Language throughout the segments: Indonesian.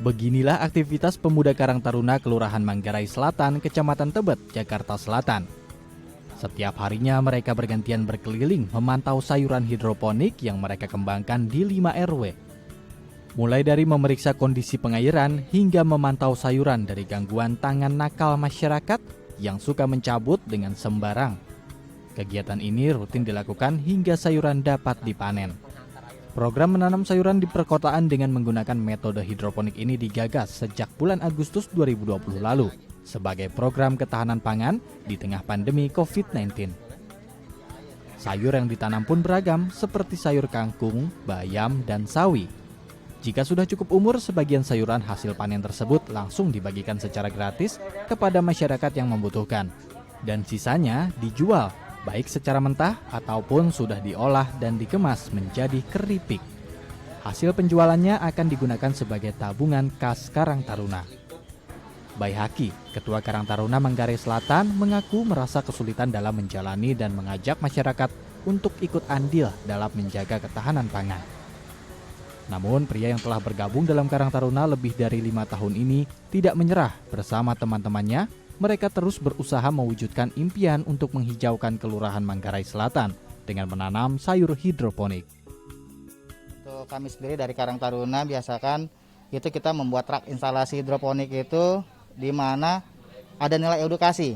Beginilah aktivitas pemuda Karang Taruna Kelurahan Manggarai Selatan, Kecamatan Tebet, Jakarta Selatan. Setiap harinya mereka bergantian berkeliling memantau sayuran hidroponik yang mereka kembangkan di 5 RW. Mulai dari memeriksa kondisi pengairan hingga memantau sayuran dari gangguan tangan nakal masyarakat yang suka mencabut dengan sembarang. Kegiatan ini rutin dilakukan hingga sayuran dapat dipanen. Program menanam sayuran di perkotaan dengan menggunakan metode hidroponik ini digagas sejak bulan Agustus 2020 lalu sebagai program ketahanan pangan di tengah pandemi COVID-19. Sayur yang ditanam pun beragam seperti sayur kangkung, bayam, dan sawi. Jika sudah cukup umur, sebagian sayuran hasil panen tersebut langsung dibagikan secara gratis kepada masyarakat yang membutuhkan. Dan sisanya dijual, baik secara mentah ataupun sudah diolah dan dikemas menjadi keripik. Hasil penjualannya akan digunakan sebagai tabungan kas Karang Taruna. Baihaki, Ketua Karang Taruna Manggarai Selatan, mengaku merasa kesulitan dalam menjalani dan mengajak masyarakat untuk ikut andil dalam menjaga ketahanan pangan. Namun, pria yang telah bergabung dalam Karang Taruna lebih dari 5 tahun ini tidak menyerah. Bersama teman-temannya, mereka terus berusaha mewujudkan impian untuk menghijaukan Kelurahan Manggarai Selatan dengan menanam sayur hidroponik. Untuk kami sendiri dari Karang Taruna biasakan itu kita membuat rak instalasi hidroponik itu di mana ada nilai edukasi.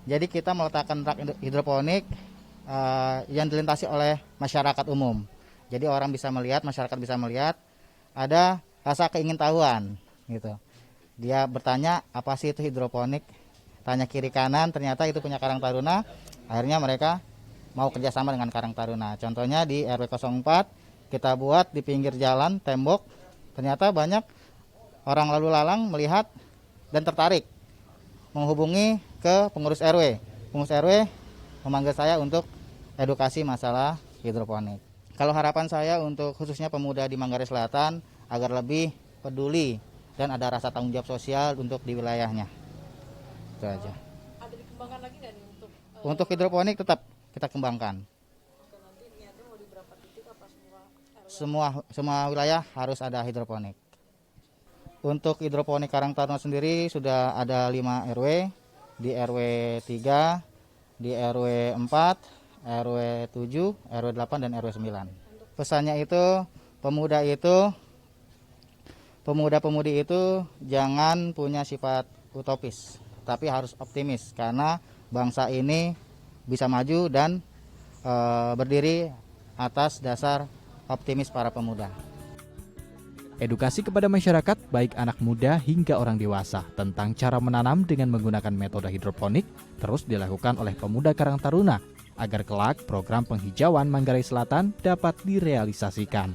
Jadi kita meletakkan rak hidroponik yang dilintasi oleh masyarakat umum. Jadi orang bisa melihat, masyarakat bisa melihat, ada rasa keingintahuan gitu. Dia bertanya apa sih itu hidroponik? Tanya kiri kanan, ternyata itu punya Karang Taruna. Akhirnya mereka mau kerjasama dengan Karang Taruna. Contohnya di RW 04 kita buat di pinggir jalan tembok. Ternyata banyak orang lalu lalang melihat dan tertarik menghubungi ke pengurus RW. Pengurus RW memanggil saya untuk edukasi masalah hidroponik. Kalau harapan saya untuk khususnya pemuda di Manggarai Selatan agar lebih peduli dan ada rasa tanggung jawab sosial untuk di wilayahnya. Itu aja. Ada dikembangkan lagi nggak nih untuk hidroponik tetap kita kembangkan. Oke, nanti niatnya mau di berapa titik apa semua RW? Semua wilayah harus ada hidroponik. Untuk hidroponik Karang Taruna sendiri sudah ada 5 RW, di RW 3, di RW 4, RW 7, RW 8 dan RW 9. Pesannya itu pemuda-pemudi itu jangan punya sifat utopis, tapi harus optimis karena bangsa ini bisa maju dan berdiri atas dasar optimis para pemuda. Edukasi kepada masyarakat, baik anak muda hingga orang dewasa, tentang cara menanam dengan menggunakan metode hidroponik terus dilakukan oleh pemuda Karang Taruna agar kelak program penghijauan Manggarai Selatan dapat direalisasikan.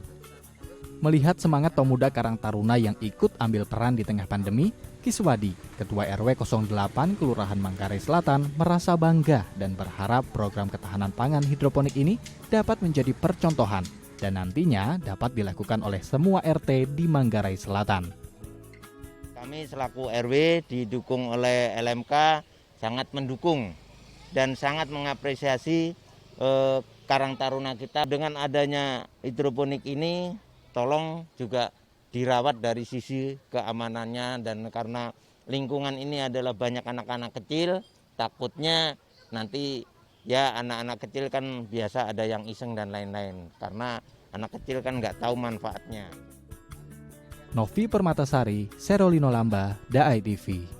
Melihat semangat pemuda Karang Taruna yang ikut ambil peran di tengah pandemi, Kiswadi, Ketua RW 08 Kelurahan Manggarai Selatan, merasa bangga dan berharap program ketahanan pangan hidroponik ini dapat menjadi percontohan dan nantinya dapat dilakukan oleh semua RT di Manggarai Selatan. Kami selaku RW didukung oleh LMK sangat mendukung dan sangat mengapresiasi Karang Taruna kita. Dengan adanya hidroponik ini, tolong juga dirawat dari sisi keamanannya, dan karena lingkungan ini adalah banyak anak-anak kecil, takutnya nanti ya anak-anak kecil kan biasa ada yang iseng dan lain-lain, karena anak kecil kan nggak tahu manfaatnya. Novi Permatasari, Serolino Lamba, Daai TV.